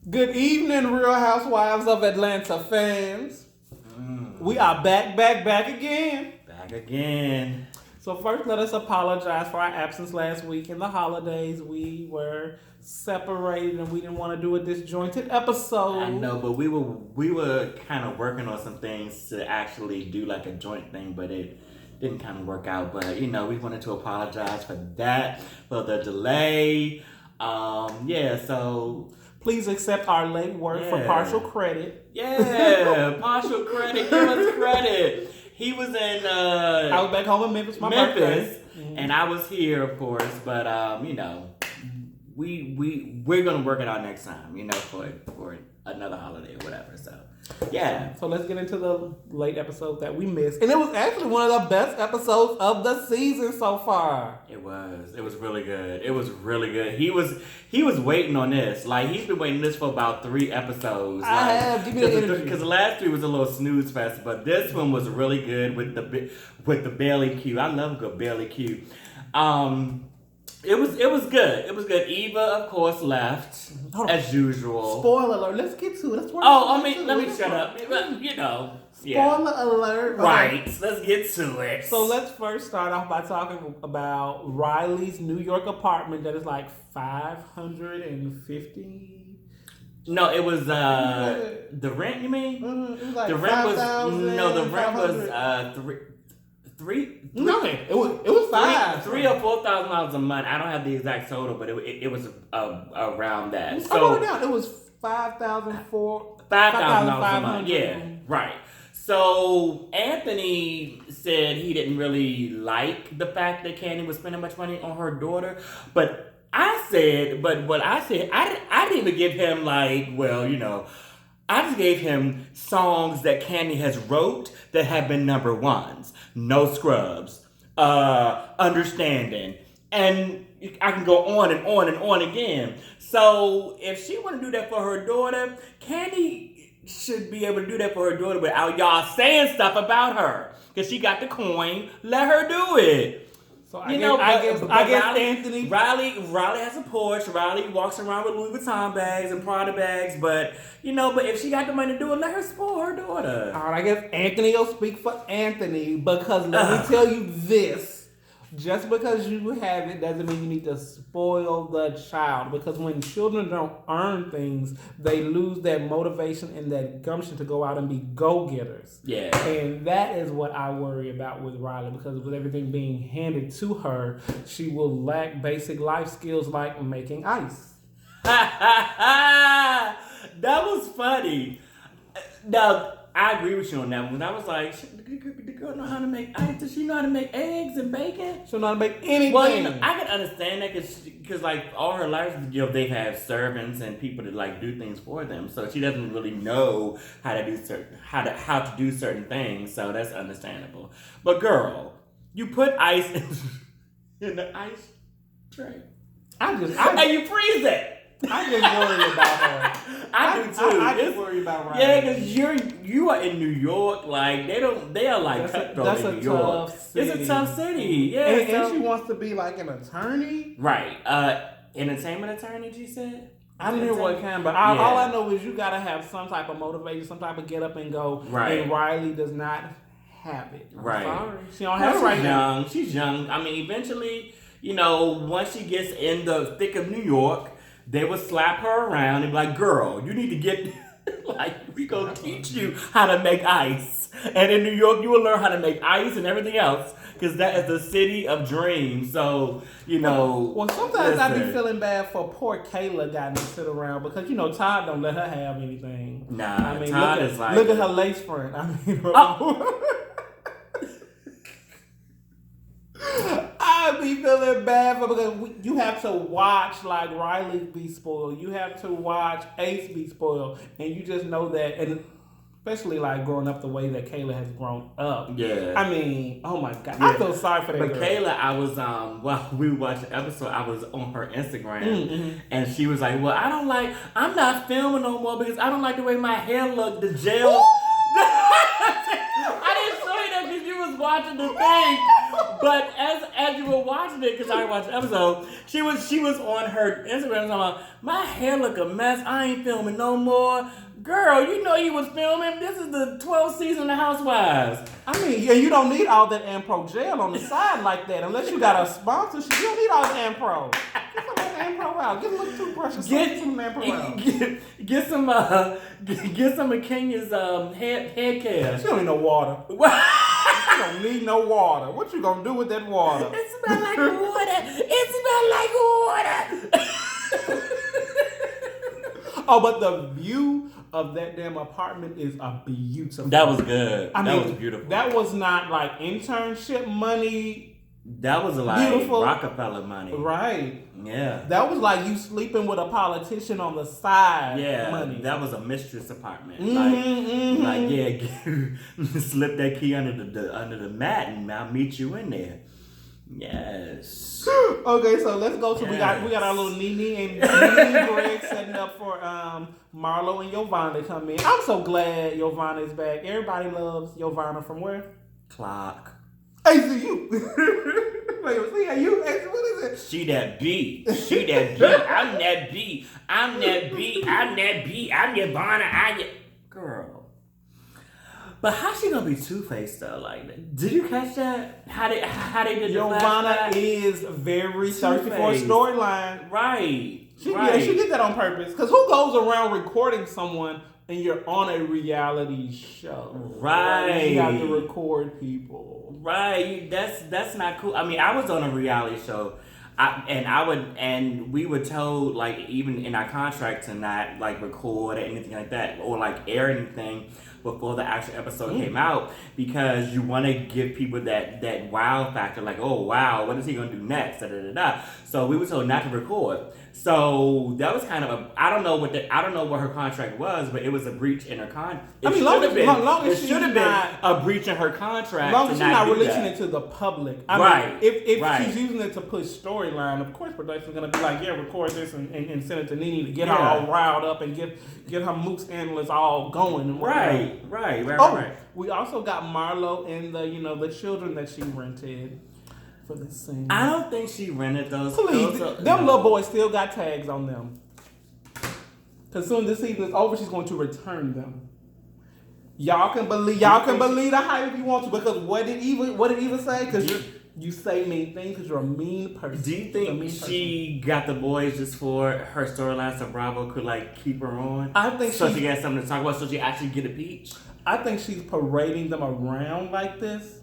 Good evening, Real Housewives of Atlanta fans. We are back again. Back again. So first, let us apologize for our absence last week. In the holidays, we were separated and we didn't want to do a disjointed episode. I know, but we were kind of working on some things to actually do like a joint thing, but it didn't kind of work out. But we wanted to apologize for that, for the delay. So please accept our late work for partial credit. Yeah, partial credit. Give us credit. He was in. I was back home in Memphis. My birthday. And I was here, of course. But we're gonna work it out next time. For another holiday or whatever. So yeah. So let's get into the late episode that we missed, and it was actually one of the best episodes of the season so far. It was. It was really good. It was really good. He was waiting on this. Like, he's been waiting this for about 3 episodes. I have. Give me the energy. Because the last 3 was a little snooze fest, but this one was really good with the Bailey Q. I love a good Bailey Q. It was good. It was good. Eva, of course, left as usual. Spoiler alert. Let's get to it. Let me shut up. Spoiler alert. Right. Okay. Let's get to it. So let's first start off by talking about Riley's New York apartment that is like 550. No, it was the rent. You mean? It was like the rent was three. No, it was $5,000. $3,000 or $4,000 a month. I don't have the exact total, but it was around that. So I wrote it down. It was $5,000 a month. Yeah, right. So Anthony said he didn't really like the fact that Candy was spending much money on her daughter, but I didn't even give him I just gave him songs that Candy has wrote that have been number ones. No Scrubs, Understanding, and I can go on and on and on again. So if she want to do that for her daughter, Candy should be able to do that for her daughter without y'all saying stuff about her. Because she got the coin, let her do it. So I guess Anthony Riley has a Porsche. Riley walks around with Louis Vuitton bags and Prada bags, but if she got the money to do it, let her spoil her daughter. All right, I guess Anthony will speak for Anthony, because let me tell you this. Just because you have it doesn't mean you need to spoil the child. Because when children don't earn things, they lose that motivation and that gumption to go out and be go-getters. Yeah. And that is what I worry about with Riley. Because with everything being handed to her, she will lack basic life skills like making ice. That was funny. Now, I agree with you on that one. I was like, the girl know how to make ice. Does she know how to make eggs and bacon? She know how to make anything. Well, I can understand that because all her life, they've had servants and people that do things for them. So she doesn't really know how to do certain things. So that's understandable. But girl, you put ice in the ice tray. And you freeze it. I just worry about her. I do too. I just worry about Riley. Yeah, because you are in New York. They are cutthroat in New York. It's a tough city. Yeah, and she wants to be like an attorney. Right. Entertainment attorney, she said. I didn't hear what kind, but all I know is you gotta have some type of motivation, some type of get up and go. Right. And Riley does not have it. Right. Sorry. She don't have it right now. She's young. I mean, eventually, once she gets in the thick of New York, they would slap her around and be like, girl, you need to get, we gonna teach you how to make ice. And in New York, you will learn how to make ice and everything else, because that is the city of dreams. So, Well, sometimes I be feeling bad for poor Kayla getting to sit around, because, Todd don't let her have anything. Nah, Todd is look at her lace front. I be feeling bad for, because you have to watch Riley be spoiled. You have to watch Ace be spoiled, and you just know that, and especially growing up the way that Kayla has grown up. Yeah. I mean, oh my God, I feel sorry for that But girl. Kayla, I was while we watched the episode, I was on her Instagram, and she was like, "Well, I'm not filming no more because I don't like the way my hair looked. The gel." I didn't show you that because you was watching the thing. But as you were watching it, because I watched the episode, she was on her Instagram talking about, my hair look a mess. I ain't filming no more. Girl, you know you was filming. This is the 12th season of Housewives. I mean, yeah, you don't need all that Ampro gel on the side like that unless you got a sponsorship. You don't need all the Ampro. Get some of that Ampro out. Get a little toothbrush and some Ampro out. Get some of Kenya's head care. She don't need no water. She don't need no water. What you gonna do with that water? It smells like water. It smells like water. Oh, but the view of that damn apartment is a beautiful. That was good. I mean, that was beautiful. That was not like internship money. That was like beautiful. Rockefeller money. Right. Yeah. That was like you sleeping with a politician on the side. Yeah. Money. That was a mistress apartment. Mm-hmm, Like slip that key under the mat and I'll meet you in there. Yes. Okay, so let's go to we got our little Nene and Greg setting up for Marlo and Yovana to come in. I'm so glad Yovana is back. Everybody loves Yovana from where? Clock. ACU. Wait, see you? What is it? She that B. She that B. I'm that B. I'm that B. I'm that B. I'm Yovana. Girl. But how's she gonna be Two-Faced though? Like, did you catch that? How they did Yovana is very searching for a storyline. Right. Yeah, she did that on purpose. Because who goes around recording someone and you're on a reality show? Right. You have to record people. Right. That's not cool. I mean, I was on a reality show. And we were told, like, even in our contract to not like record or anything like that or like air anything before the actual episode came out, because you want to give people that wow factor, like, oh wow, what is he gonna do next? Da, da, da, da. So we were told not to record. So that was kind of I don't know what her contract was, but it was a breach in her contract. It should have been a breach in her contract. Long as she's not releasing it to the public. I mean, if she's using it to push storyline, of course production's gonna be like, yeah, record this and send it to Nene to get her all riled up and get her mooks analysts all going. Right. We also got Marlo and the children that she rented for the scene. I don't think she rented those. Please, them little boys still got tags on them. Because soon this season is over, she's going to return them. Y'all can believe the hype if you want to. Because what did Eva say? Because you say mean things because you're a mean person. Do you think she got the boys just for her storyline so Bravo could like keep her on? I think so she got something to talk about, so she actually get a peach? I think she's parading them around like this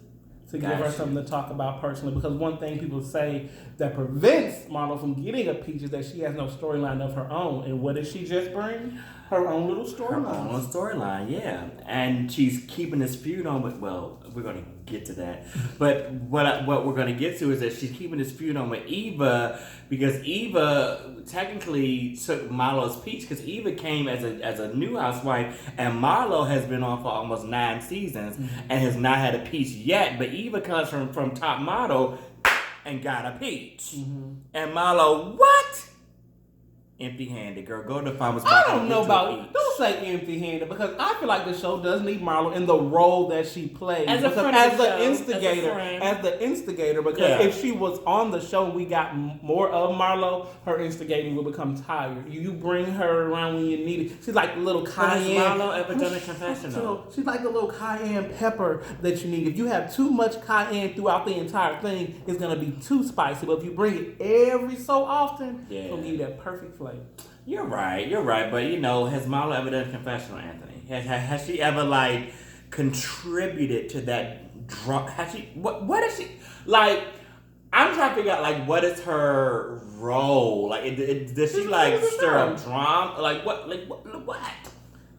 to give her something to talk about personally. Because one thing people say that prevents Marlo from getting a peach is that she has no storyline of her own. And what did she just bring? Her own little storyline. Her own storyline, yeah. And she's keeping this feud on with, well, we're going to get to that. But what we're going to get to is that she's keeping this feud on with Eva, because Eva technically took Marlo's peach, because Eva came as a new housewife, and Marlo has been on for almost 9 seasons and has not had a peach yet. But Eva comes from top model and got a peach. And Marlo, what? Empty-handed, girl. Go to the farmer's market. I don't know about. Don't say empty-handed, because I feel like the show does need Marlo in the role that she plays as the instigator. Because if she was on the show, we got more of Marlo. Her instigating will become tired. You bring her around when you need it. She's like the little cayenne. Has Marlo ever done a confessional? She's like the little cayenne pepper that you need. If you have too much cayenne throughout the entire thing, it's gonna be too spicy. But if you bring it every so often, it'll give you that perfect flavor. You're right. But has Marlo ever done a confessional, Anthony? Has she ever like contributed to that drama? Has she? What is she like? I'm trying to figure out like what is her role? Like, does she like stir up drama? Like what? Like what?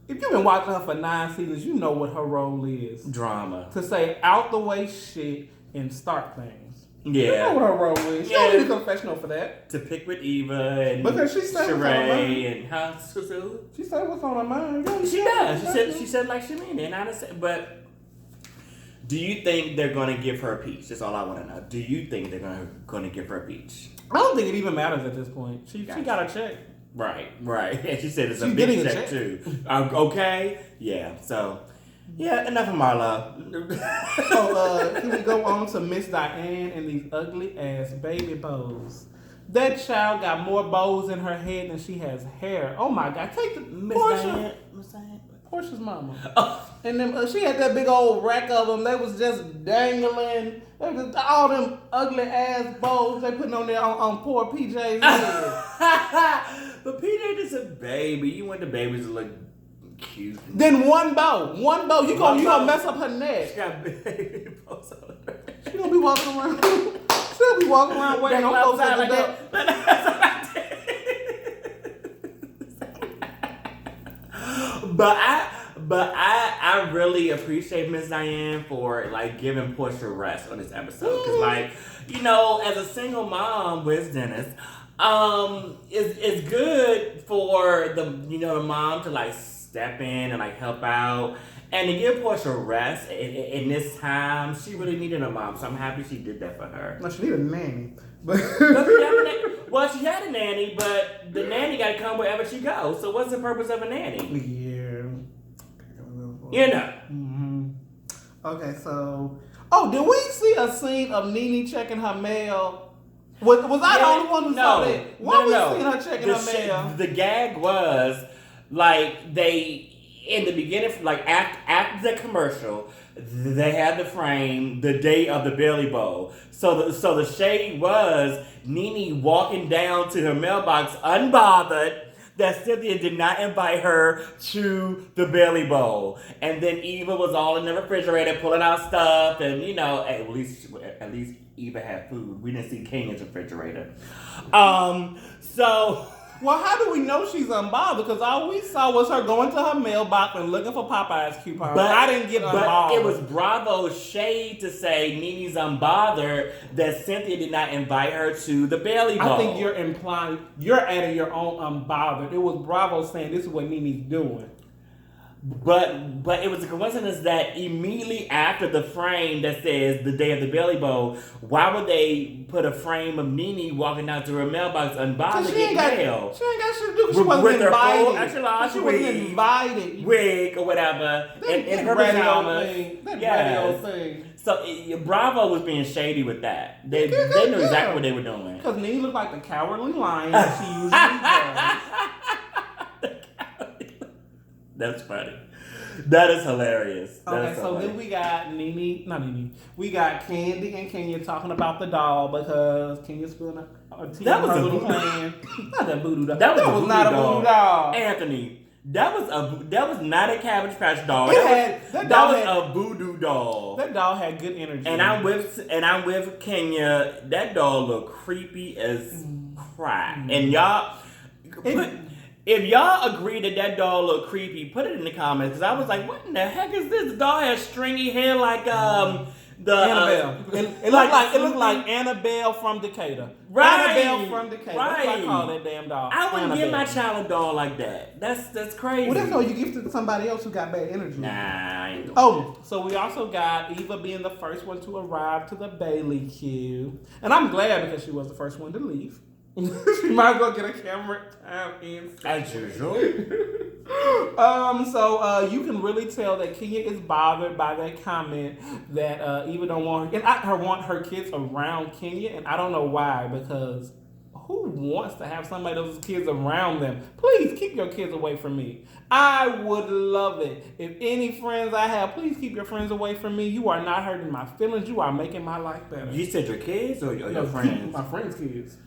If you've been watching her for 9 seasons, you know what her role is. Drama. To say out the way shit and start things. Yeah. You know what her role is. She don't need a confessional for that. To pick with Eva and because she said Sheree and she said what's on her mind. She does. She said like she mean it. And I understand. But do you think they're going to give her a peach? That's all I want to know. Do you think they're going to give her a peach? I don't think it even matters at this point. She got a check. Right. And she said it's a big check too. Okay. Yeah. So Yeah, enough of Marlo. Can we go on to Miss Diane and these ugly ass baby bows? That child got more bows in her head than she has hair. Oh my God! Take the Miss Portia. Diane. Portia's mama. Oh. And then she had that big old rack of them. They was just dangling. They was all them ugly ass bows they putting on there on poor PJ's head. But PJ is a baby. You want the babies to look cute. Then one bow. You gonna mess up her neck. She got baby bows on her. She gonna be walking around. She'll be walking around wearing no clothes like that. But I really appreciate Miss Diane for like giving Portia rest on this episode because like as a single mom with Dennis, it's good for the the mom to like step in and like help out and to give Portia rest in this time. She really needed a mom, so I'm happy she did that for her. No, she needed a nanny. Well, she had a nanny, but the nanny got to come wherever she goes. So what's the purpose of a nanny? Yeah. Mm-hmm. Okay, so... Oh, did we see a scene of Nene checking her mail? Was I the only one who saw that? Why we seeing her checking her mail? The gag was, like, in the beginning, like, after the commercial... They had the frame the day of the Belly Bowl. So the shade was Nene walking down to her mailbox unbothered that Cynthia did not invite her to the Belly Bowl. And then Eva was all in the refrigerator pulling out stuff and hey, at least Eva had food. We didn't see Kenya's refrigerator. Well, how do we know she's unbothered? Because all we saw was her going to her mailbox and looking for Popeye's coupons. But I didn't get unbothered. But it was Bravo's shade to say Nene's unbothered that Cynthia did not invite her to the Belly Bowl. I think you're implying you're adding your own unbothered. It was Bravo saying this is what Nene's doing. But it was a coincidence that immediately after the frame that says the day of the Belly Bowl, why would they put a frame of Nene walking down to her mailbox unbothered to get mail? She ain't got shit to do because she wasn't invited. She wasn't invited. Wig or whatever. And her pajamas. That radio thing. So Bravo was being shady with that. They knew exactly what they were doing. Because Nene looked like the cowardly lion that she usually does. That's funny. That is hilarious. Then we got we got Candy and Kenya talking about the doll because Kenya's spilling a tea. That was a voodoo plan. Not that voodoo doll. That was not a voodoo doll. Anthony, that was not a Cabbage Patch doll. That was a voodoo doll. That doll had good energy. And I'm with Kenya. That doll looked creepy as crap. And y'all. If y'all agree that doll looked creepy, put it in the comments. Because I was like, what in the heck is this? The doll has stringy hair like Annabelle. It looked like Annabelle from Decatur. Right. Annabelle from Decatur. Right. That's what I call that damn doll. I wouldn't give my child a doll like that. That's crazy. Well, that's all you give to somebody else who got bad energy. Nah, I ain't doing that. So we also got Eva being the first one to arrive to the Bailey queue. And I'm glad because she was the first one to leave. She might as well get a camera time in. As usual. So you can really tell that Kenya is bothered by that comment that Eva don't want her kids around Kenya, and I don't know why, because who wants to have somebody else's kids around them? Please keep your kids away from me. I would love it. If any friends I have, please keep your friends away from me. You are not hurting my feelings. You are making my life better. You said your kids or your friends? My friends' kids.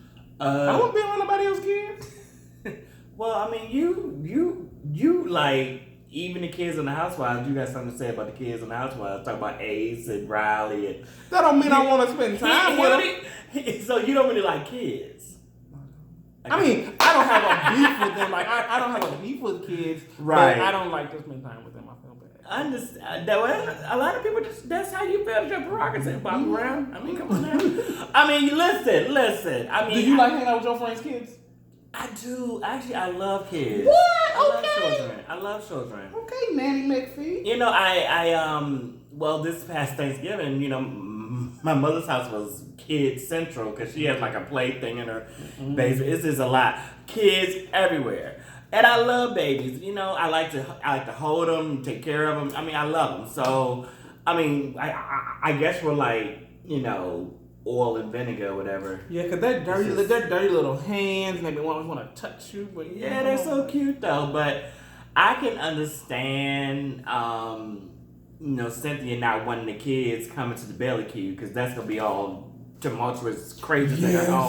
I don't want to be around nobody else's kids. Well, I mean, you like, even the kids on the Housewives, you got something to say about the kids on the Housewives. Talk about Ace and Riley. And that don't mean I want to spend time with them. So you don't really like kids? I mean, I don't have a beef with them. Like, I don't have a beef with kids. Right. But I don't like to spend time with them. I feel bad. I understand. A lot of people that's how you feel. Your prerogative, Bob Brown. I mean, come on now. I mean, listen. I mean, do you like hanging out with your friends' kids? I do. Actually, I love kids. What? I love children. Okay, Nanny McPhee. Well, this past Thanksgiving, my mother's house was kid central because she has like a play thing in her basement. It's just a lot. Kids everywhere. And I love babies. You know, I like to hold them, take care of them. I mean, I love them. So, I mean, I guess we're like, you know, oil and vinegar or whatever. Yeah, because they're dirty little hands and they always want to touch you. But yeah, they're so cute though. But I can understand, you know, Cynthia not wanting the kids coming to the belly queue because that's going to be all tumultuous, crazy at home.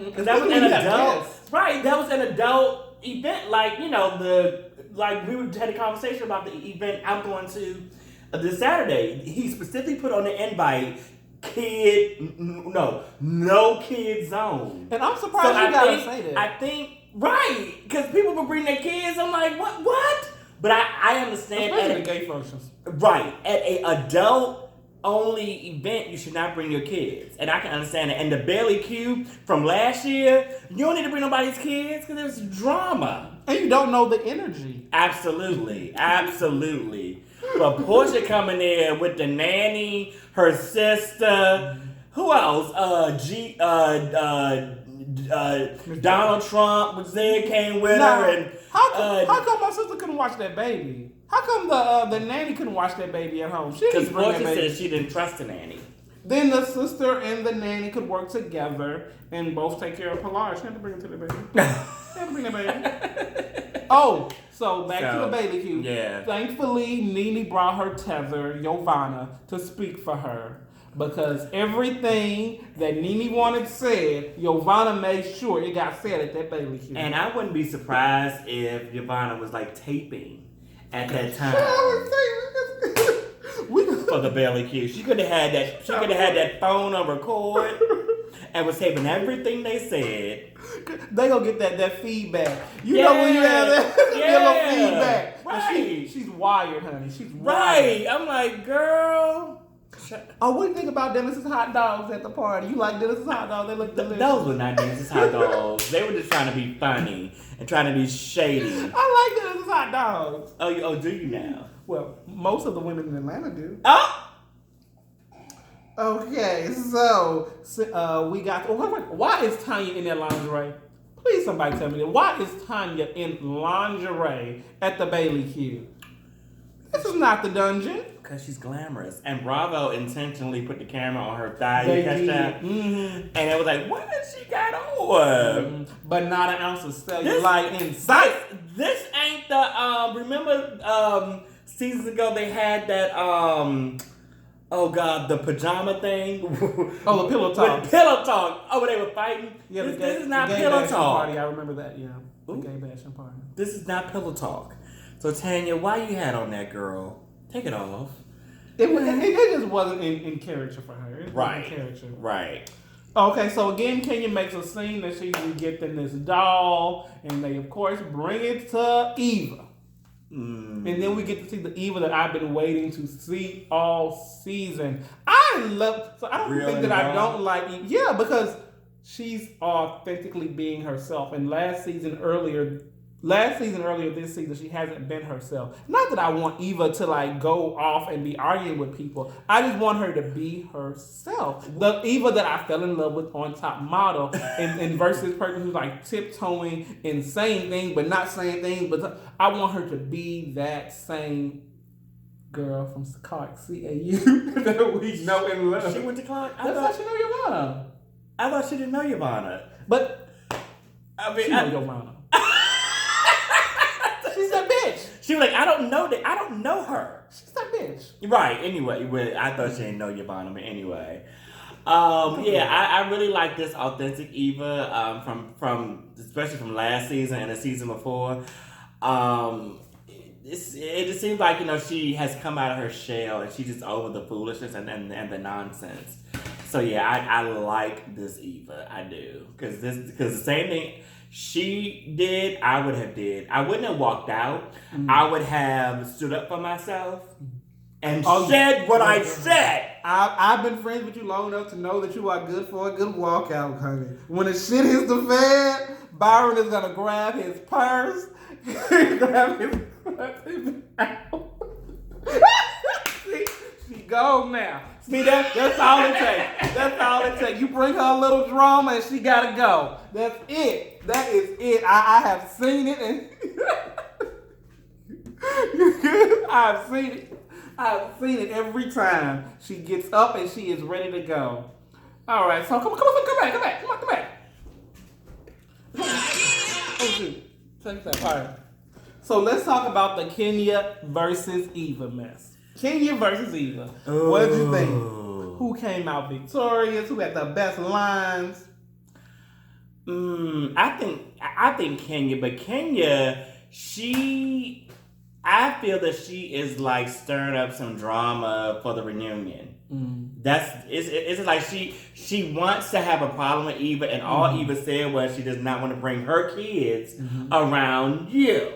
Because that was an adult. Right, that was an adult event. Like, you know, we had a conversation about the event I'm going to this Saturday. He specifically put on the invite, no kid zone. And I'm surprised you gotta say that. I think, right, because people will bring their kids. I'm like, what? But I understand. Especially the gay functions. Right, at a adult only event, you should not bring your kids. And I can understand it. And the Bailey Q from last year, you don't need to bring nobody's kids because there's drama. And you don't know the energy. Absolutely. But Portia coming there with the nanny, her sister, who else? Donald Trump was there, came with her. And how come my sister couldn't watch that baby? How come the nanny couldn't watch that baby at home? Because Portia said she didn't trust the nanny. Then the sister and the nanny could work together and both take care of Pilar. She had to bring her to the baby. She had to bring the baby. Oh, so back to the baby queue. Yeah. Thankfully, Nene brought her tether, Giovanna, to speak for her. Because everything that Nene wanted said, Giovanna made sure it got said at that baby queue. And I wouldn't be surprised if Giovanna was like taping at that time. For the belly queue. She could have had that. She could have had that phone on record and was taping everything they said. They gonna get that feedback. You know when you have that yellow feedback. Right. She's wired, honey. She's wired. Right. I'm like, girl. Oh, what do you think about Dennis's hot dogs at the party? You like Dennis's hot dogs? They look delicious. Those were not Dennis's hot dogs. They were just trying to be funny and trying to be shady. I like Dennis's hot dogs. Oh, do you now? Well, most of the women in Atlanta do. Oh! Okay, so we got... Why is Tanya in that lingerie? Please, somebody tell me that. Why is Tanya in lingerie at the Bailey queue? This is not the dungeon. Because she's glamorous. And Bravo intentionally put the camera on her thigh. You catch that? Mm-hmm. And it was like, what did she got on? Mm-hmm. But not an ounce of cellulite in sight. This ain't the... remember seasons ago they had that... oh God, the pajama thing. Oh, the pillow talk. With pillow talk. Oh, they were fighting. Yeah, this is not pillow talk. Party. I remember that. Yeah, the gay bashing party. This is not pillow talk. So Tanya, why you had on that, girl? Take it off. It just wasn't in character for her. It right. In character. Right. Okay, so again, Kenya makes a scene that she's getting this doll, and they of course bring it to Eva. And then we get to see the Eva that I've been waiting to see all season. I don't think that I don't like Eva. Yeah, because she's authentically being herself. And last season earlier this season, she hasn't been herself. Not that I want Eva to like go off and be arguing with people. I just want her to be herself. The Eva that I fell in love with on Top Model and versus person who's like tiptoeing and saying things but not saying things. But I want her to be that same girl from Clark CAU that we know and love. She went to Clark? I thought she knew Giovanna. I thought she didn't know Giovanna. But I mean, she knows Giovanna. She's that bitch. She was like, I don't know her. She's that bitch. Right. Anyway, I thought she didn't know Giovanna, but anyway. I really like this authentic Eva from especially from last season and the season before. It just seems like, you know, she has come out of her shell and she's just over the foolishness and the nonsense. So yeah, I like this Eva. I do. Because the same thing she did, I would have did. I wouldn't have walked out. Mm-hmm. I would have stood up for myself and said what I said. I've been friends with you long enough to know that you are good for a good walkout, honey. When the shit hits the fan, Byron is gonna grab his purse, grab his out. She gone now. See, that's all it takes. That's all it takes. You bring her a little drama and she gotta go. That's it. That is it. I have seen it and I've seen it. I've seen it every time. She gets up and she is ready to go. All right, so come back. Oh shoot. Take that. All right. So let's talk about the Kenya versus Eva mess. Kenya versus Eva. Ooh. What did you think? Who came out victorious? Who had the best lines? I think Kenya, but Kenya, I feel that she is like stirring up some drama for the reunion. It's like she wants to have a problem with Eva, and all Eva said was she does not want to bring her kids around you.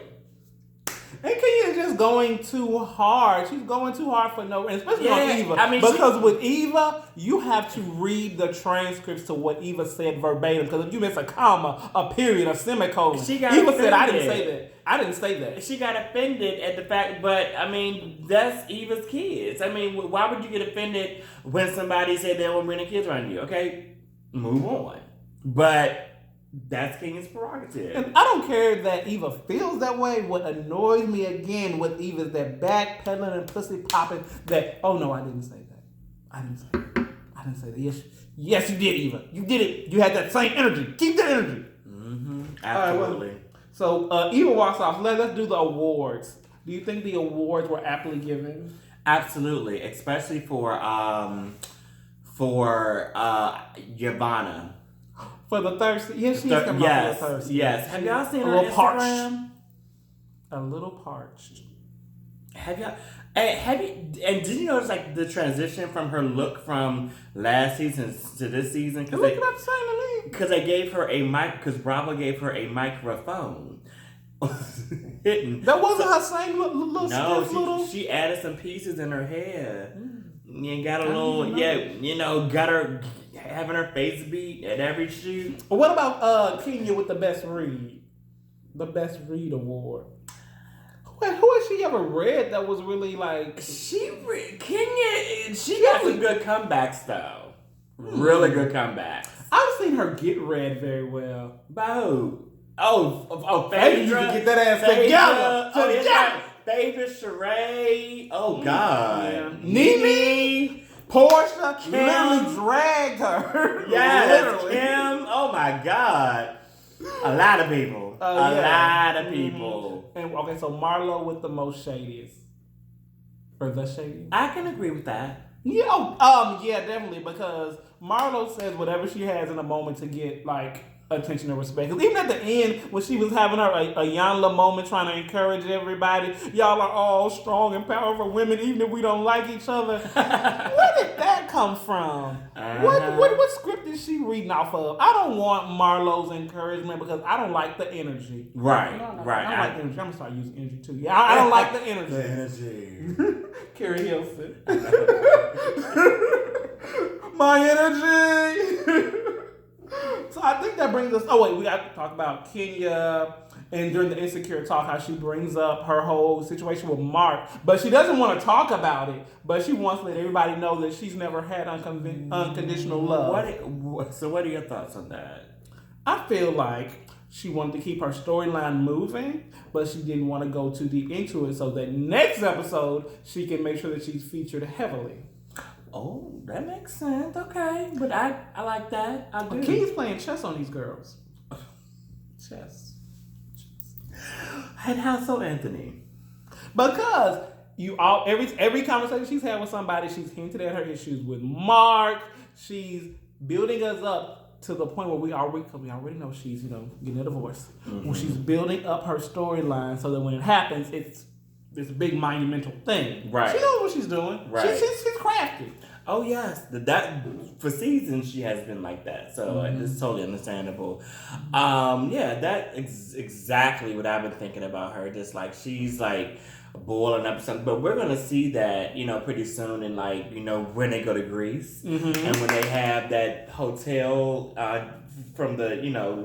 And Kenya is just going too hard. She's going too hard for no reason, especially on Eva. I mean, because with Eva, you have to read the transcripts to what Eva said verbatim. Because if you miss a comma, a period, a semicolon, Eva said, "I didn't say that. I didn't say that." She got offended at the fact, but I mean, that's Eva's kids. I mean, why would you get offended when somebody said they won't bring their kids around you? Okay, move on. But that's Kenya's prerogative. And I don't care that Eva feels that way. What annoys me again with Eva is that backpedaling and pussy popping that, oh no, I didn't say that. I didn't say that. Yes, you did, Eva. You did it. You had that same energy. Keep that energy. Absolutely. Right, so Eva walks off. Let's do the awards. Do you think the awards were aptly given? Absolutely. Especially for Yvonne. For the thirsty, yes, she's coming out for the thirsty. Yes. Have y'all seen her Instagram? Parched. A little parched. Have y'all? And did you notice like the transition from her look from last season to this season? Look what I'm saying to me. Because they gave her a mic. Because Bravo gave her a microphone. That wasn't her same little. No, she added some pieces in her hair. And got a little, got her having her face beat at every shoot. What about Kenya with the best read? The best read award. Who has she ever read that was really like... Kenya, she got some good comebacks though. Really good comebacks. I've seen her get read very well. By who? Oh, Phaedra. You can get that ass together. Phaedra, Sheree. Oh, God. Yeah. Nene. Portia. Kim. Literally dragged her. Yes, Kim. Oh, my God. A lot of people. A lot of people. And okay, so Marlo with the most shadiest. Or the shadiest. I can agree with that. Yeah, yeah, definitely. Because Marlo says whatever she has in a moment to get, like, attention and respect. Because even at the end, when she was having her a Yanla moment trying to encourage everybody, y'all are all strong and powerful women, even if we don't like each other. Where did that come from? What script is she reading off of? I don't want Marlo's encouragement because I don't like the energy. Right. I don't like the energy. I'm going to start using energy too. Yeah, I don't like the energy. The energy. Carrie Hilson. My energy. So I think that brings us... Oh, wait. We got to talk about Kenya and during the Insecure talk, how she brings up her whole situation with Mark. But she doesn't want to talk about it. But she wants to let everybody know that she's never had unconditional love. So what are your thoughts on that? I feel like she wanted to keep her storyline moving, but she didn't want to go too deep into it so that next episode, she can make sure that she's featured heavily. Oh, that makes sense. Okay. But I like that. I do. Kenya's playing chess on these girls. Chess. And how so, Anthony? Because every conversation she's had with somebody, she's hinted at her issues with Mark. She's building us up to the point where we already know she's, getting a divorce. Mm-hmm. When she's building up her storyline so that when it happens, it's this big monumental thing. Right. She knows what she's doing. Right. She's crafty. Oh yes, that for seasons she has been like that. So it's totally understandable. That's exactly what I've been thinking about her. Just like she's like boiling up or something. But we're gonna see that, pretty soon, and when they go to Greece, and when they have that hotel. From the,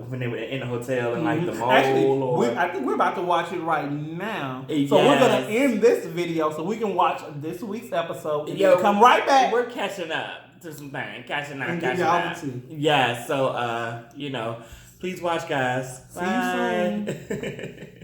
when they were in the hotel and the mall. Actually, I think we're about to watch it right now. So we're gonna end this video so we can watch this week's episode and then come right back. We're catching up to some things. Catching up. Tea. Yeah, so please watch, guys. See you soon.